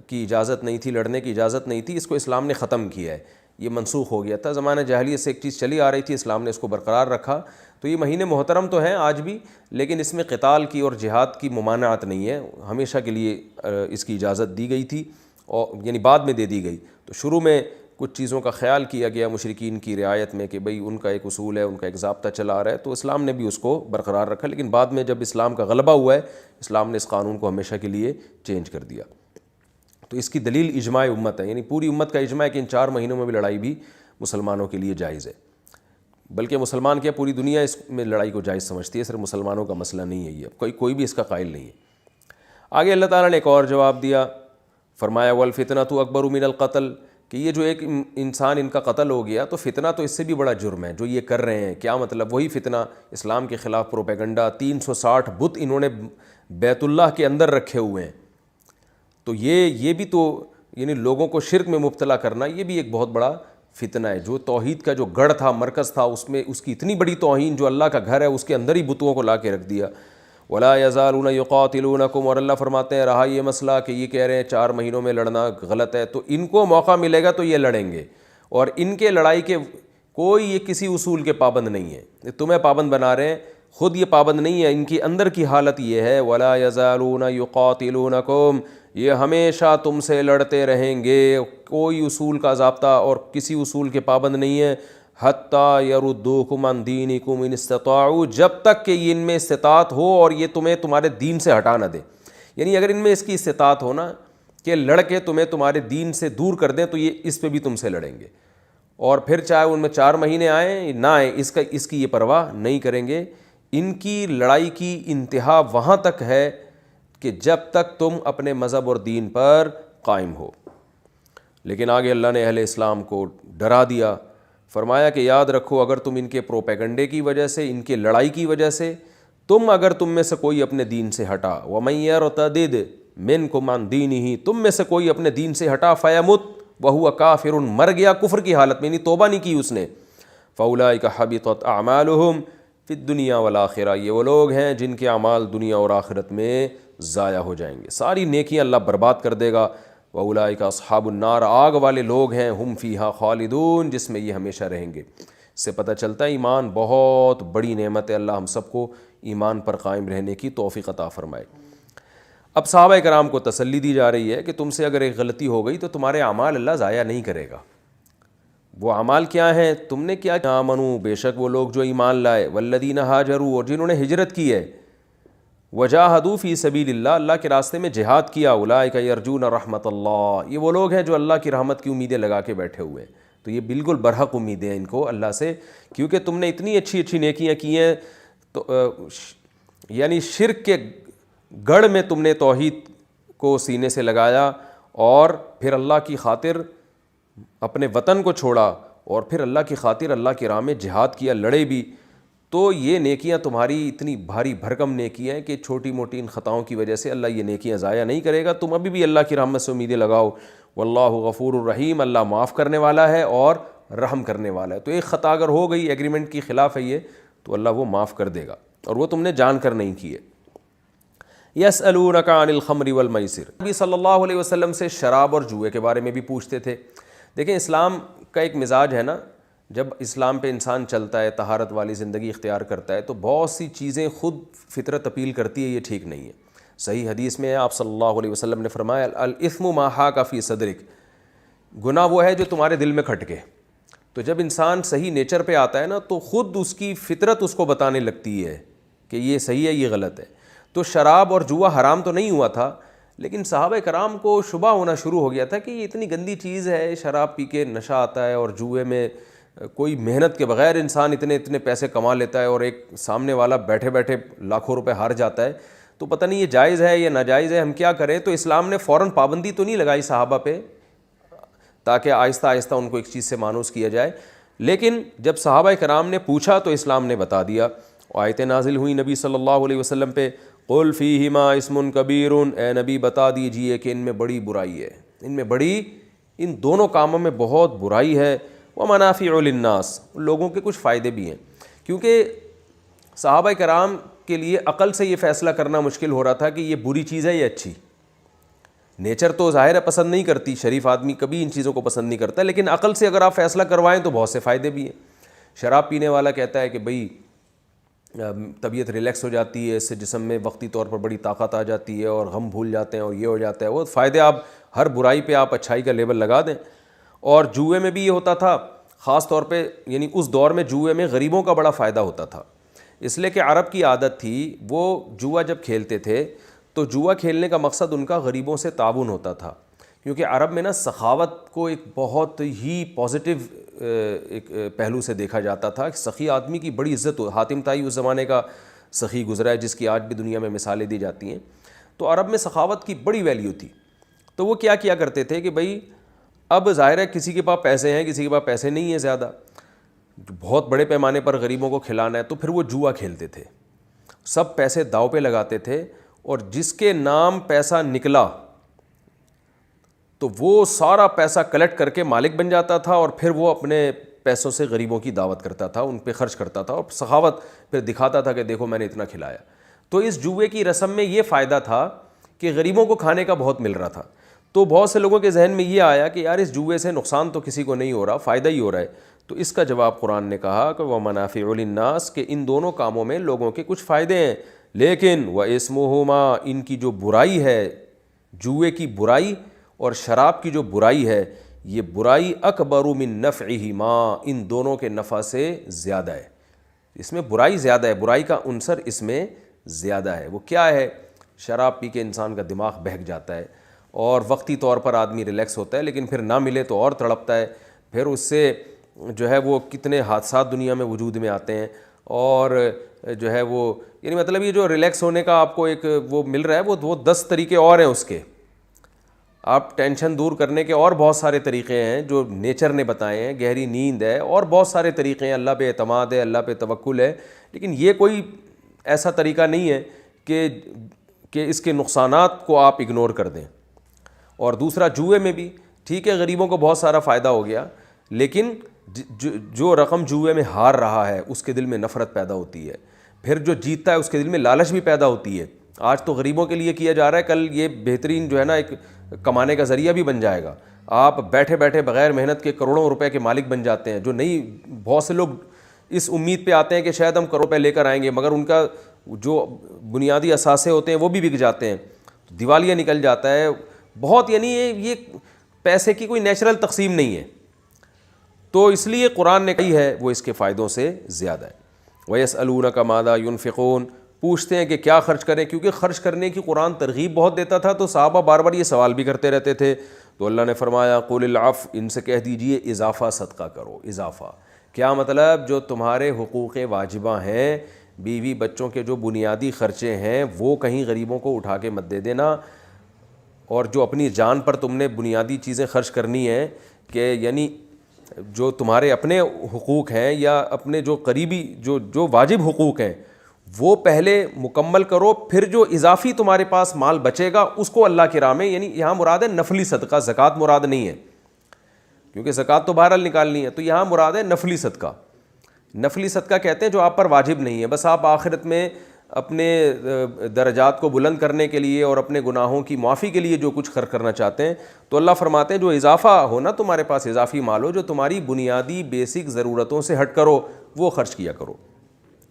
S1: کی اجازت نہیں تھی, لڑنے کی اجازت نہیں تھی, اس کو اسلام نے ختم کیا ہے. یہ منسوخ ہو گیا تھا. زمانہ جاہلیت سے ایک چیز چلی آ رہی تھی, اسلام نے اس کو برقرار رکھا. تو یہ مہینے محترم تو ہیں آج بھی, لیکن اس میں قتال کی اور جہاد کی ممانعت نہیں ہے. ہمیشہ کے لیے اس کی اجازت دی گئی تھی, اور یعنی بعد میں دے دی گئی. تو شروع میں کچھ چیزوں کا خیال کیا گیا مشرکین کی رعایت میں کہ بھئی ان کا ایک اصول ہے, ان کا ایک ضابطہ چلا آ رہا ہے, تو اسلام نے بھی اس کو برقرار رکھا. لیکن بعد میں جب اسلام کا غلبہ ہوا ہے, اسلام نے اس قانون کو ہمیشہ کے لیے چینج کر دیا. تو اس کی دلیل اجماع امت ہے, یعنی پوری امت کا اجماع ہے کہ ان 4 مہینوں میں بھی لڑائی بھی مسلمانوں کے لیے جائز ہے. بلکہ مسلمان کیا, پوری دنیا اس میں لڑائی کو جائز سمجھتی ہے, صرف مسلمانوں کا مسئلہ نہیں ہے یہ, کوئی بھی اس کا قائل نہیں ہے. آگے اللہ تعالیٰ نے ایک اور جواب دیا, فرمایا والفتنۃ اکبر من القتل, کہ یہ جو ایک انسان ان کا قتل ہو گیا تو فتنہ تو اس سے بھی بڑا جرم ہے جو یہ کر رہے ہیں. کیا مطلب؟ وہی فتنہ, اسلام کے خلاف پروپیگنڈا. 360 بت انہوں نے بیت اللہ کے اندر رکھے ہوئے ہیں. تو یہ بھی تو یعنی لوگوں کو شرک میں مبتلا کرنا, یہ بھی ایک بہت بڑا فتنہ ہے. جو توحید کا جو گڑھ تھا, مرکز تھا, اس میں اس کی اتنی بڑی توہین, جو اللہ کا گھر ہے اس کے اندر ہی بتوں کو لا کے رکھ دیا. ولا یزالون یقاتلونکم, اور اللہ فرماتے ہیں رہا یہ مسئلہ کہ یہ کہہ رہے ہیں 4 مہینوں میں لڑنا غلط ہے, تو ان کو موقع ملے گا تو یہ لڑیں گے. اور ان کے لڑائی کے کوئی یہ کسی اصول کے پابند نہیں ہے, تمہیں پابند بنا رہے ہیں, خود یہ پابند نہیں ہے. ان کی اندر کی حالت یہ ہے ولا یزالون یقاتلونکم, یہ ہمیشہ تم سے لڑتے رہیں گے, کوئی اصول کا ضابطہ اور کسی اصول کے پابند نہیں ہے. حتیٰ یردوکم عن دینکم ان استطاعوا, جب تک کہ ان میں استطاعت ہو اور یہ تمہیں تمہارے دین سے ہٹا نہ دے. یعنی اگر ان میں اس کی استطاعت ہو نا کہ لڑ کے تمہیں تمہارے دین سے دور کر دیں, تو یہ اس پہ بھی تم سے لڑیں گے. اور پھر چاہے ان میں 4 مہینے آئیں نہ آئیں, اس کی یہ پرواہ نہیں کریں گے. ان کی لڑائی کی انتہا وہاں تک ہے کہ جب تک تم اپنے مذہب اور دین پر قائم ہو. لیکن آگے اللہ نے اہل اسلام کو ڈرا دیا, فرمایا کہ یاد رکھو اگر تم ان کے پروپیگنڈے کی وجہ سے, ان کے لڑائی کی وجہ سے, اگر تم میں سے کوئی اپنے دین سے ہٹا, وَمَن يَرْتَدِدْ مِنْكُمْ عَنْ دِينِهِ, تم میں سے کوئی اپنے دین سے ہٹا, فَيَمُتْ وَهُوَ كَافِرٌ, مر گیا کفر کی حالت میں, یعنی توبہ نہیں کی اس نے, فَأُولَٰئِكَ حَبِطَتْ أَعْمَالُهُمْ فِي الدُّنْيَا وَالْآخِرَةِ, یہ وہ لوگ ہیں جن کے اعمال دنیا اور آخرت میں ضائع ہو جائیں گے, ساری نیکیاں اللہ برباد کر دے گا. وَأُولَٰئِكَ أَصْحَابُ النَّارِ, آگ والے لوگ ہیں, ہم فیہا خالدون, جس میں یہ ہمیشہ رہیں گے. اس سے پتہ چلتا ہے ایمان بہت بڑی نعمت ہے. اللہ ہم سب کو ایمان پر قائم رہنے کی توفیق عطا فرمائے. اب صحابہ کرام کو تسلی دی جا رہی ہے کہ تم سے اگر ایک غلطی ہو گئی تو تمہارے اعمال اللہ ضائع نہیں کرے گا. وہ اعمال کیا ہیں؟ تم نے کیا آمنو, بے شک وہ لوگ جو ایمان لائے, والذین ہاجروا, اور جنہوں نے ہجرت کی ہے, وجاہدوا فی سبیل اللہ, اللہ کے راستے میں جہاد کیا, اولئک یرجون رحمت اللہ, یہ وہ لوگ ہیں جو اللہ کی رحمت کی امیدیں لگا کے بیٹھے ہوئے ہیں. تو یہ بالکل برحق امیدیں ہیں ان کو اللہ سے, کیونکہ تم نے اتنی اچھی اچھی نیکیاں کی ہیں. تو یعنی شرک کے گڑھ میں تم نے توحید کو سینے سے لگایا, اور پھر اللہ کی خاطر اپنے وطن کو چھوڑا, اور پھر اللہ کی خاطر اللہ کی راہ میں جہاد کیا, لڑے بھی. تو یہ نیکیاں تمہاری اتنی بھاری بھرکم نیکیاں ہیں کہ چھوٹی موٹی ان خطاؤں کی وجہ سے اللہ یہ نیکیاں ضائع نہیں کرے گا. تم ابھی بھی اللہ کی رحمت سے امیدیں لگاؤ. واللہ غفور الرحیم, اللہ معاف کرنے والا ہے اور رحم کرنے والا ہے. تو ایک خطا اگر ہو گئی, ایگریمنٹ کی خلاف ہے یہ, تو اللہ وہ معاف کر دے گا, اور وہ تم نے جان کر نہیں کی ہے. یسألونک عن الخمر والمیسر، نبی صلی اللہ علیہ وسلم سے شراب اور جوئے کے بارے میں بھی پوچھتے تھے۔ دیکھیں اسلام کا ایک مزاج ہے نا، جب اسلام پہ انسان چلتا ہے، طہارت والی زندگی اختیار کرتا ہے، تو بہت سی چیزیں خود فطرت اپیل کرتی ہے یہ ٹھیک نہیں ہے۔ صحیح حدیث میں آپ صلی اللہ علیہ وسلم نے فرمایا الاثم ما حاک فی صدرک، گناہ وہ ہے جو تمہارے دل میں کھٹکے۔ تو جب انسان صحیح نیچر پہ آتا ہے نا تو خود اس کی فطرت اس کو بتانے لگتی ہے کہ یہ صحیح ہے یہ غلط ہے۔ تو شراب اور جوا حرام تو نہیں ہوا تھا، لیکن صحابہ کرام کو شبہ ہونا شروع ہو گیا تھا کہ یہ اتنی گندی چیز ہے، شراب پی کے نشہ آتا ہے، اور جوئے میں کوئی محنت کے بغیر انسان اتنے پیسے کما لیتا ہے، اور ایک سامنے والا بیٹھے بیٹھے لاکھوں روپے ہار جاتا ہے، تو پتہ نہیں یہ جائز ہے یا ناجائز ہے، ہم کیا کریں؟ تو اسلام نے فوراً پابندی تو نہیں لگائی صحابہ پہ، تاکہ آہستہ آہستہ ان کو ایک چیز سے مانوس کیا جائے، لیکن جب صحابہ کرام نے پوچھا تو اسلام نے بتا دیا۔ آیتیں نازل ہوئی نبی صلی اللہ علیہ وسلم پہ، قل فیہما اسم کبیر، اے نبی بتا دیجئے کہ ان میں بڑی برائی ہے، ان دونوں کاموں میں بہت برائی ہے، ومنافع للناس، لوگوں کے کچھ فائدے بھی ہیں، کیونکہ صحابہ کرام کے لیے عقل سے یہ فیصلہ کرنا مشکل ہو رہا تھا کہ یہ بری چیز ہے یا اچھی۔ نیچر تو ظاہر ہے پسند نہیں کرتی، شریف آدمی کبھی ان چیزوں کو پسند نہیں کرتا، لیکن عقل سے اگر آپ فیصلہ کروائیں تو بہت سے فائدے بھی ہیں۔ شراب پینے والا کہتا ہے کہ بھئی طبیعت ریلیکس ہو جاتی ہے، اس سے جسم میں وقتی طور پر بڑی طاقت آ جاتی ہے، اور غم بھول جاتے ہیں، اور یہ ہو جاتا ہے، وہ فائدے آپ ہر برائی پہ آپ اچھائی کا لیبل لگا دیں۔ اور جوئے میں بھی یہ ہوتا تھا، خاص طور پہ یعنی اس دور میں جوئے میں غریبوں کا بڑا فائدہ ہوتا تھا، اس لیے کہ عرب کی عادت تھی، وہ جوا جب کھیلتے تھے تو جوا کھیلنے کا مقصد ان کا غریبوں سے تعاون ہوتا تھا، کیونکہ عرب میں نا سخاوت کو ایک بہت ہی پازیٹیو ایک پہلو سے دیکھا جاتا تھا، کہ سخی آدمی کی بڑی عزت ہو۔ حاتم طائی اس زمانے کا سخی گزرا ہے جس کی آج بھی دنیا میں مثالیں دی جاتی ہیں، تو عرب میں سخاوت کی بڑی ویلیو تھی۔ تو وہ کیا کرتے تھے کہ بھئی اب ظاہر ہے کسی کے پاس پیسے ہیں، کسی کے پاس پیسے نہیں ہیں زیادہ، بہت بڑے پیمانے پر غریبوں کو کھلانا ہے، تو پھر وہ جوا کھیلتے تھے، سب پیسے داؤ پہ لگاتے تھے، اور جس کے نام پیسہ نکلا تو وہ سارا پیسہ کلیکٹ کر کے مالک بن جاتا تھا، اور پھر وہ اپنے پیسوں سے غریبوں کی دعوت کرتا تھا، ان پہ خرچ کرتا تھا، اور سخاوت پھر دکھاتا تھا کہ دیکھو میں نے اتنا کھلایا۔ تو اس جوئے کی رسم میں یہ فائدہ تھا کہ غریبوں کو کھانے کا بہت مل رہا تھا، تو بہت سے لوگوں کے ذہن میں یہ آیا کہ یار اس جوئے سے نقصان تو کسی کو نہیں ہو رہا، فائدہ ہی ہو رہا ہے۔ تو اس کا جواب قرآن نے کہا کہ وَمَنَافِعُ لِلنَّاسِ، کہ ان دونوں کاموں میں لوگوں کے کچھ فائدے ہیں، لیکن وَإِسْمُهُمَا، ان کی جو برائی ہے، جوئے کی برائی اور شراب کی جو برائی ہے، یہ برائی اکبر من نفعہما، ان دونوں کے نفع سے زیادہ ہے، اس میں برائی زیادہ ہے، برائی کا عنصر اس میں زیادہ ہے۔ وہ کیا ہے؟ شراب پی کے انسان کا دماغ بہک جاتا ہے، اور وقتی طور پر آدمی ریلیکس ہوتا ہے، لیکن پھر نہ ملے تو اور تڑپتا ہے، پھر اس سے جو ہے وہ کتنے حادثات دنیا میں وجود میں آتے ہیں، اور جو ہے وہ یعنی مطلب یہ جو ریلیکس ہونے کا آپ کو ایک وہ مل رہا ہے، وہ 10 طریقے اور ہیں اس کے، آپ ٹینشن دور کرنے کے اور بہت سارے طریقے ہیں جو نیچر نے بتائے ہیں، گہری نیند ہے، اور بہت سارے طریقے ہیں، اللہ پہ اعتماد ہے، اللہ پہ توکل ہے، لیکن یہ کوئی ایسا طریقہ نہیں ہے کہ اس کے نقصانات کو آپ اگنور کر دیں۔ اور دوسرا جوئے میں بھی ٹھیک ہے، غریبوں کو بہت سارا فائدہ ہو گیا، لیکن جو رقم جوئے میں ہار رہا ہے اس کے دل میں نفرت پیدا ہوتی ہے، پھر جو جیتتا ہے اس کے دل میں لالچ بھی پیدا ہوتی ہے۔ آج تو غریبوں کے لیے کیا جا رہا ہے، کل یہ بہترین جو ہے نا ایک کمانے کا ذریعہ بھی بن جائے گا، آپ بیٹھے بیٹھے بغیر محنت کے کروڑوں روپے کے مالک بن جاتے ہیں۔ جو نہیں، بہت سے لوگ اس امید پہ آتے ہیں کہ شاید ہم کروڑ روپے لے کر آئیں گے، مگر ان کا جو بنیادی اثاثے ہوتے ہیں وہ بھی بک جاتے ہیں، دیوالیہ نکل جاتا ہے بہت، یعنی یہ پیسے کی کوئی نیچرل تقسیم نہیں ہے۔ تو اس لیے قرآن نے کہی ہے وہ اس کے فائدوں سے زیادہ ہے۔ وَيَسْأَلُونَكَ مَاذَا يُنْفِقُونَ، پوچھتے ہیں کہ کیا خرچ کریں، کیونکہ خرچ کرنے کی قرآن ترغیب بہت دیتا تھا، تو صحابہ بار بار یہ سوال بھی کرتے رہتے تھے، تو اللہ نے فرمایا قُلِ الْعَفْوَ، ان سے کہہ دیجئے اضافہ صدقہ کرو۔ اضافہ کیا مطلب؟ جو تمہارے حقوق واجبہ ہیں، بیوی بچوں کے جو بنیادی خرچے ہیں وہ کہیں غریبوں کو اٹھا کے مت دے دینا، اور جو اپنی جان پر تم نے بنیادی چیزیں خرچ کرنی ہیں، کہ یعنی جو تمہارے اپنے حقوق ہیں یا اپنے جو قریبی جو واجب حقوق ہیں وہ پہلے مکمل کرو، پھر جو اضافی تمہارے پاس مال بچے گا اس کو اللہ کی راہ میں، یعنی یہاں مراد ہے نفلی صدقہ، زکوٰۃ مراد نہیں ہے، کیونکہ زکوٰۃ تو بہرحال نکالنی ہے، تو یہاں مراد ہے نفلی صدقہ۔ نفلی صدقہ کہتے ہیں جو آپ پر واجب نہیں ہے، بس آپ آخرت میں اپنے درجات کو بلند کرنے کے لیے اور اپنے گناہوں کی معافی کے لیے جو کچھ خرچ کرنا چاہتے ہیں تو اللہ فرماتے ہیں جو اضافہ ہو نا تمہارے پاس اضافی مال ہو جو تمہاری بنیادی بیسک ضرورتوں سے ہٹ کرو وہ خرچ کیا کرو.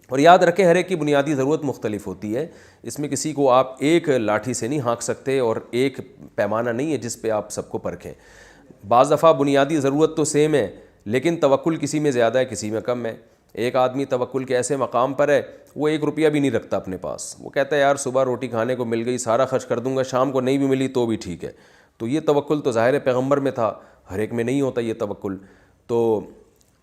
S1: اور یاد رکھیں ہر ایک کی بنیادی ضرورت مختلف ہوتی ہے, اس میں کسی کو آپ ایک لاٹھی سے نہیں ہانک سکتے اور ایک پیمانہ نہیں ہے جس پہ آپ سب کو پرکھیں. بعض دفعہ بنیادی ضرورت تو سیم ہے لیکن توکل کسی میں زیادہ ہے کسی میں کم ہے. ایک آدمی توکل کے ایسے مقام پر ہے وہ 1 روپیہ بھی نہیں رکھتا اپنے پاس, وہ کہتا ہے یار صبح روٹی کھانے کو مل گئی سارا خرچ کر دوں گا, شام کو نہیں بھی ملی تو بھی ٹھیک ہے. تو یہ توکل تو ظاہر پیغمبر میں تھا, ہر ایک میں نہیں ہوتا یہ توکل. تو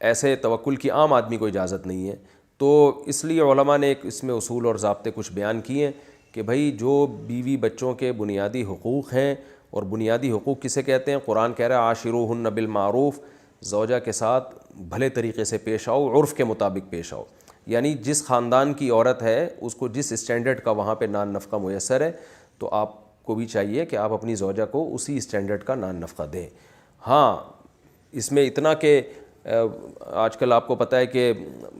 S1: ایسے توکل کی عام آدمی کو اجازت نہیں ہے. تو اس لیے علماء نے ایک اس میں اصول اور ضابطے کچھ بیان کیے ہیں کہ بھائی جو بیوی بچوں کے بنیادی حقوق ہیں, اور بنیادی حقوق کسے کہتے ہیں؟ قرآن کہہ رہا ہے عاشروہن بالمعروف, زوجہ کے ساتھ بھلے طریقے سے پیش آؤ, عرف کے مطابق پیش آؤ. یعنی جس خاندان کی عورت ہے اس کو جس اسٹینڈرڈ کا وہاں پہ نان نفقہ میسر ہے تو آپ کو بھی چاہیے کہ آپ اپنی زوجہ کو اسی اسٹینڈرڈ کا نان نفقہ دیں. ہاں اس میں اتنا کہ آج کل آپ کو پتہ ہے کہ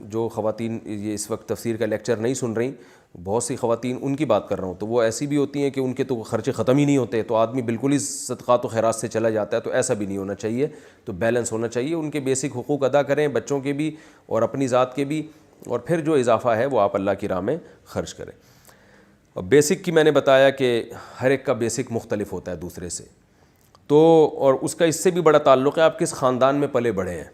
S1: جو خواتین یہ اس وقت تفسیر کا لیکچر نہیں سن رہی, بہت سی خواتین ان کی بات کر رہا ہوں, تو وہ ایسی بھی ہوتی ہیں کہ ان کے تو خرچے ختم ہی نہیں ہوتے, تو آدمی بالکل ہی صدقات و خیرات سے چلا جاتا ہے. تو ایسا بھی نہیں ہونا چاہیے, تو بیلنس ہونا چاہیے. ان کے بیسک حقوق ادا کریں, بچوں کے بھی اور اپنی ذات کے بھی, اور پھر جو اضافہ ہے وہ آپ اللہ کی راہ میں خرچ کریں. اور بیسک کی میں نے بتایا کہ ہر ایک کا بیسک مختلف ہوتا ہے دوسرے سے, تو اور اس کا اس سے بھی بڑا تعلق ہے آپ کس خاندان میں پلے بڑھے ہیں.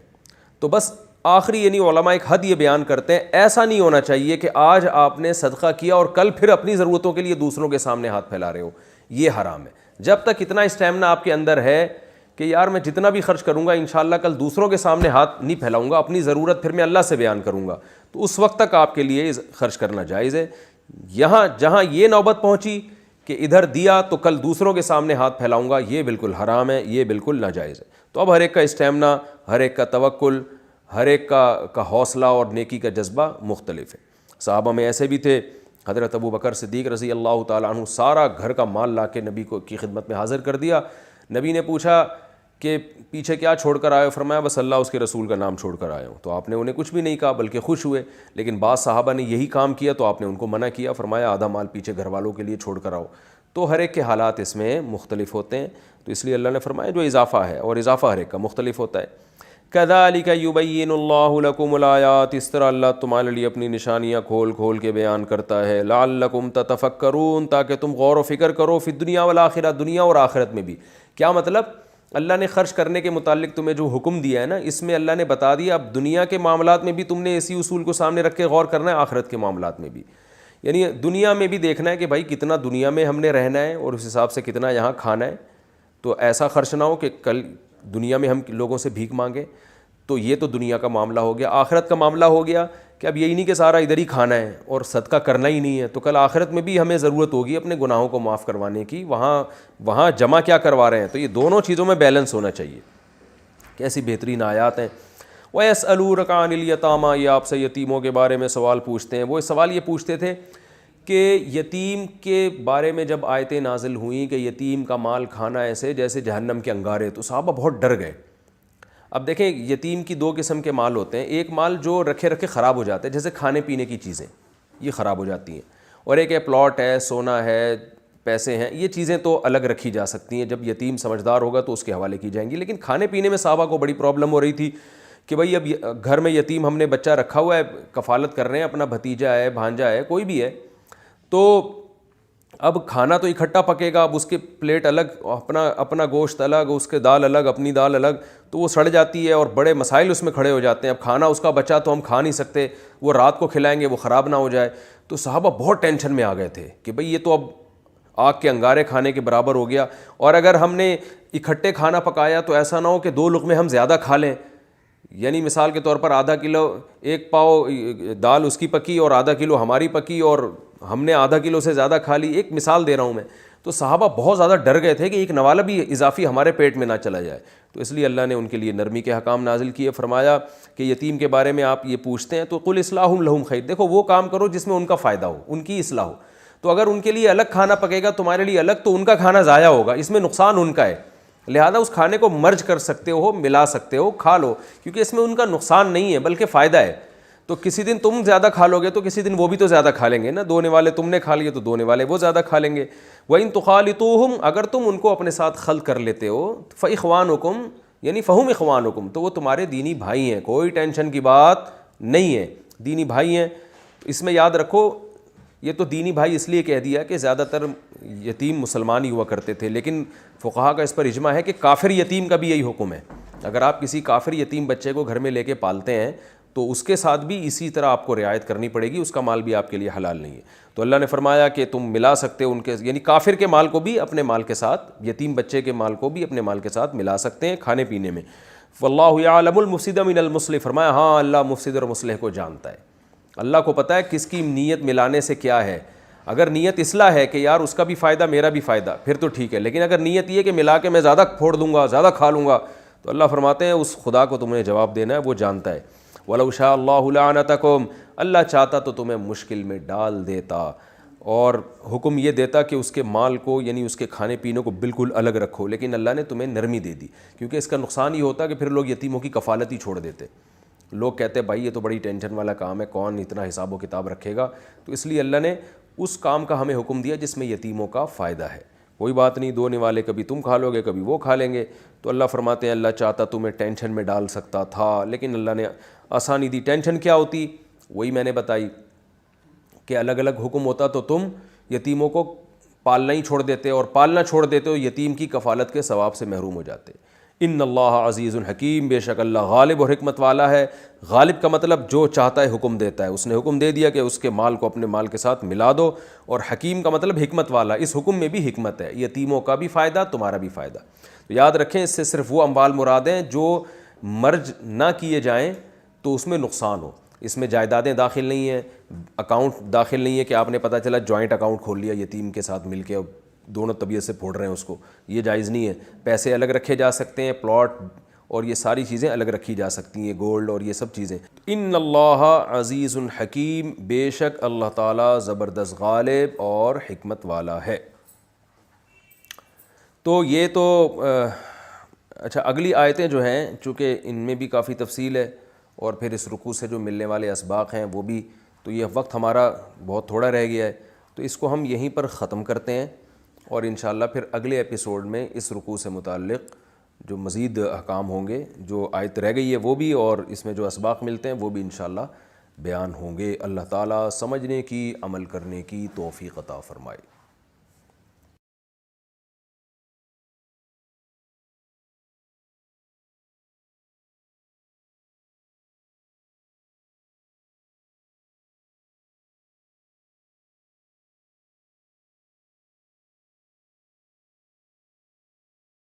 S1: تو بس آخری یعنی علماء ایک حد یہ بیان کرتے ہیں ایسا نہیں ہونا چاہیے کہ آج آپ نے صدقہ کیا اور کل پھر اپنی ضرورتوں کے لیے دوسروں کے سامنے ہاتھ پھیلا رہے ہو, یہ حرام ہے. جب تک اتنا اسٹیمنا آپ کے اندر ہے کہ یار میں جتنا بھی خرچ کروں گا انشاءاللہ کل دوسروں کے سامنے ہاتھ نہیں پھیلاؤں گا, اپنی ضرورت پھر میں اللہ سے بیان کروں گا, تو اس وقت تک آپ کے لیے خرچ کرنا جائز ہے. یہاں جہاں یہ نوبت پہنچی کہ ادھر دیا تو کل دوسروں کے سامنے ہاتھ پھیلاؤں گا, یہ بالکل حرام ہے, یہ بالکل ناجائز ہے. تو اب ہر ایک کا اسٹیمنا, ہر ایک کا توکل, ہر ایک کا حوصلہ اور نیکی کا جذبہ مختلف ہے. صحابہ میں ایسے بھی تھے, حضرت ابو بکر صدیق رضی اللہ تعالیٰ عنہ سارا گھر کا مال لا کے نبی کی خدمت میں حاضر کر دیا. نبی نے پوچھا کہ پیچھے کیا چھوڑ کر آئے ہو؟ فرمایا بس اللہ اس کے رسول کا نام چھوڑ کر آئے ہوں. تو آپ نے انہیں کچھ بھی نہیں کہا بلکہ خوش ہوئے. لیکن بعض صحابہ نے یہی کام کیا تو آپ نے ان کو منع کیا, فرمایا آدھا مال پیچھے گھر والوں کے لیے چھوڑ کر آؤ. تو ہر ایک کے حالات اس میں مختلف ہوتے ہیں, تو اس لیے اللہ نے فرمایا جو اضافہ ہے, اور اضافہ ہر ایک کا مختلف ہوتا ہے. كَذَلِكَ يُبَيِّنُ اللَّهُ لَكُمُ الْآيَاتِ, اس طرح اللہ تمہارے لیے اپنی نشانیاں کھول کھول کے بیان کرتا ہے. لَعَلَّكُمْ تَتَفَكَّرُونَ, تاکہ تم غور و فکر کرو, فی الدنیا والآخرہ, دنیا اور آخرت میں بھی. کیا مطلب؟ اللہ نے خرچ کرنے کے متعلق تمہیں جو حکم دیا ہے نا, اس میں اللہ نے بتا دیا اب دنیا کے معاملات میں بھی تم نے اسی اصول کو سامنے رکھ کے غور کرنا ہے, آخرت کے معاملات میں بھی. یعنی دنیا میں بھی دیکھنا ہے کہ بھائی کتنا دنیا میں ہم نے رہنا ہے اور اس حساب سے کتنا یہاں کھانا ہے. تو ایسا خرچ نہ ہو کہ کل دنیا میں ہم لوگوں سے بھیک مانگیں. تو یہ تو دنیا کا معاملہ ہو گیا. آخرت کا معاملہ ہو گیا کہ اب یہی نہیں کہ سارا ادھر ہی کھانا ہے اور صدقہ کرنا ہی نہیں ہے, تو کل آخرت میں بھی ہمیں ضرورت ہوگی اپنے گناہوں کو معاف کروانے کی, وہاں جمع کیا کروا رہے ہیں. تو یہ دونوں چیزوں میں بیلنس ہونا چاہیے. کیسی بہترین آیات ہیں. وَيَسْأَلُونَكَ عَنِ الْيَتَامَىٰ, یہ آپ سے یتیموں کے بارے میں سوال پوچھتے ہیں. وہ سوال یہ پوچھتے تھے کہ یتیم کے بارے میں جب آیتیں نازل ہوئیں کہ یتیم کا مال کھانا ایسے جیسے جہنم کے انگارے, تو صحابہ بہت ڈر گئے. اب دیکھیں یتیم کی 2 قسم کے مال ہوتے ہیں. ایک مال جو رکھے رکھے خراب ہو جاتے ہیں, جیسے کھانے پینے کی چیزیں یہ خراب ہو جاتی ہیں, اور ایک ہے پلاٹ ہے, سونا ہے, پیسے ہیں, یہ چیزیں تو الگ رکھی جا سکتی ہیں, جب یتیم سمجھدار ہوگا تو اس کے حوالے کی جائیں گی. لیکن کھانے پینے میں صحابہ کو بڑی پرابلم ہو رہی تھی کہ بھائی اب گھر میں یتیم ہم نے بچہ رکھا ہوا ہے, کفالت کر رہے ہیں, اپنا بھتیجا ہے, بھانجا ہے, کوئی بھی ہے, تو اب کھانا تو اکٹھا پکے گا, اب اس کے پلیٹ الگ, اپنا گوشت الگ, اس کے دال الگ, اپنی دال الگ, تو وہ سڑ جاتی ہے اور بڑے مسائل اس میں کھڑے ہو جاتے ہیں. اب کھانا اس کا بچا تو ہم کھا نہیں سکتے, وہ رات کو کھلائیں گے وہ خراب نہ ہو جائے. تو صحابہ بہت ٹینشن میں آ گئے تھے کہ بھئی یہ تو اب آگ کے انگارے کھانے کے برابر ہو گیا, اور اگر ہم نے اکٹھے کھانا پکایا تو ایسا نہ ہو کہ 2 لقمے ہم زیادہ کھا لیں. یعنی مثال کے طور پر آدھا کلو, 1 پاؤ دال اس کی پکی اور آدھا کلو ہماری پکی, اور ہم نے آدھا کلو سے زیادہ کھا لی. ایک مثال دے رہا ہوں میں. تو صحابہ بہت زیادہ ڈر گئے تھے کہ ایک نوالا بھی اضافی ہمارے پیٹ میں نہ چلا جائے. تو اس لیے اللہ نے ان کے لیے نرمی کے حکام نازل کیے. فرمایا کہ یتیم کے بارے میں آپ یہ پوچھتے ہیں تو قل اصلاح لہم خیر, دیکھو وہ کام کرو جس میں ان کا فائدہ ہو, ان کی اصلاح ہو. تو اگر ان کے لیے الگ کھانا پکے گا تمہارے لیے الگ, تو ان کا کھانا ضائع ہوگا, اس میں نقصان ان کا ہے. لہذا اس کھانے کو مرج کر سکتے ہو, ملا سکتے ہو, کھا لو, کیونکہ اس میں ان کا نقصان نہیں ہے بلکہ فائدہ ہے. تو کسی دن تم زیادہ کھا لو گے تو کسی دن وہ بھی تو زیادہ کھا لیں گے نا. دونے والے تم نے کھا لیے تو دونے والے وہ زیادہ کھا لیں گے. وَإِن تُخَالِطُوهُمْ اگر تم ان کو اپنے ساتھ خلط کر لیتے ہو, فَإِخْوَانُكُمْ یعنی فَهُمْ إِخْوَانُكُمْ تو وہ تمہارے دینی بھائی ہیں, کوئی ٹینشن کی بات نہیں ہے, دینی بھائی ہیں. اس میں یاد رکھو یہ تو دینی بھائی اس لیے کہہ دیا کہ زیادہ تر یتیم مسلمان ہی ہوا کرتے تھے, لیکن فقہا کا اس پر اجماع ہے کہ کافر یتیم کا بھی یہی حکم ہے. اگر آپ کسی کافر یتیم بچے کو گھر میں لے کے پالتے ہیں تو اس کے ساتھ بھی اسی طرح آپ کو رعایت کرنی پڑے گی, اس کا مال بھی آپ کے لیے حلال نہیں ہے. تو اللہ نے فرمایا کہ تم ملا سکتے ہو ان کے, یعنی کافر کے مال کو بھی اپنے مال کے ساتھ, یتیم بچے کے مال کو بھی اپنے مال کے ساتھ ملا سکتے ہیں کھانے پینے میں. واللہ یعلم المفسد من المصلح, فرمایا ہاں اللہ مفسد اور مصلح کو جانتا ہے. اللہ کو پتہ ہے کس کی نیت ملانے سے کیا ہے. اگر نیت اصلاح ہے کہ یار اس کا بھی فائدہ میرا بھی فائدہ پھر تو ٹھیک ہے, لیکن اگر نیت یہ کہ ملا کے میں زیادہ پھوڑ دوں گا, زیادہ کھا لوں گا, تو اللہ فرماتے ہیں اس خدا کو تمہیں جواب دینا ہے, وہ جانتا ہے. وَلَوْ شَاءَ اللَّهُ لَعَنَتَكُمْ اللہ چاہتا تو تمہیں مشکل میں ڈال دیتا, اور حکم یہ دیتا کہ اس کے مال کو یعنی اس کے کھانے پینے کو بالکل الگ رکھو, لیکن اللہ نے تمہیں نرمی دے دی, کیونکہ اس کا نقصان یہ ہوتا کہ پھر لوگ یتیموں کی کفالت ہی چھوڑ دیتے. لوگ کہتے ہیں بھائی یہ تو بڑی ٹینشن والا کام ہے, کون اتنا حساب و کتاب رکھے گا. تو اس لیے اللہ نے اس کام کا ہمیں حکم دیا جس میں یتیموں کا فائدہ ہے. کوئی بات نہیں, دونے والے کبھی تم کھا لو گے کبھی وہ کھا لیں گے. تو اللہ فرماتے ہیں اللہ چاہتا تمہیں ٹینشن میں ڈال سکتا تھا, لیکن اللہ نے آسانی دی. ٹینشن کیا ہوتی, وہی میں نے بتائی کہ الگ الگ حکم ہوتا تو تم یتیموں کو پالنا ہی چھوڑ دیتے, اور پالنا چھوڑ دیتے ہو یتیم کی کفالت کے ثواب سے محروم ہو جاتے. ان اللہ عزیز الحکیم, بے شک اللہ غالب اور حکمت والا ہے. غالب کا مطلب جو چاہتا ہے حکم دیتا ہے. اس نے حکم دے دیا کہ اس کے مال کو اپنے مال کے ساتھ ملا دو, اور حکیم کا مطلب حکمت والا. اس حکم میں بھی حکمت ہے, یتیموں کا بھی فائدہ تمہارا بھی فائدہ. تو یاد رکھیں اس سے صرف وہ اموال مراد ہیں جو مرج نہ کیے جائیں تو اس میں نقصان ہو. اس میں جائیدادیں داخل نہیں ہیں, اکاؤنٹ داخل نہیں ہے کہ آپ نے پتہ چلا جوائنٹ اکاؤنٹ کھول لیا یتیم کے ساتھ مل کے, اب دونوں طبیعت سے پھوڑ رہے ہیں اس کو, یہ جائز نہیں ہے. پیسے الگ رکھے جا سکتے ہیں, پلاٹ اور یہ ساری چیزیں الگ رکھی جا سکتی ہیں, گولڈ اور یہ سب چیزیں. ان اللہ عزیز الحکیم, بے شک اللہ تعالیٰ زبردست غالب اور حکمت والا ہے. تو یہ تو اچھا, اگلی آیتیں جو ہیں چونکہ ان میں بھی کافی تفصیل ہے, اور پھر اس رکوع سے جو ملنے والے اسباق ہیں وہ بھی, تو یہ وقت ہمارا بہت تھوڑا رہ گیا ہے, تو اس کو ہم یہیں پر ختم کرتے ہیں. اور انشاءاللہ پھر اگلے ایپیسوڈ میں اس رکوع سے متعلق جو مزید احکام ہوں گے, جو آیت رہ گئی ہے وہ بھی, اور اس میں جو اسباق ملتے ہیں وہ بھی انشاءاللہ بیان ہوں گے. اللہ تعالیٰ سمجھنے کی, عمل کرنے کی توفیق عطا فرمائے.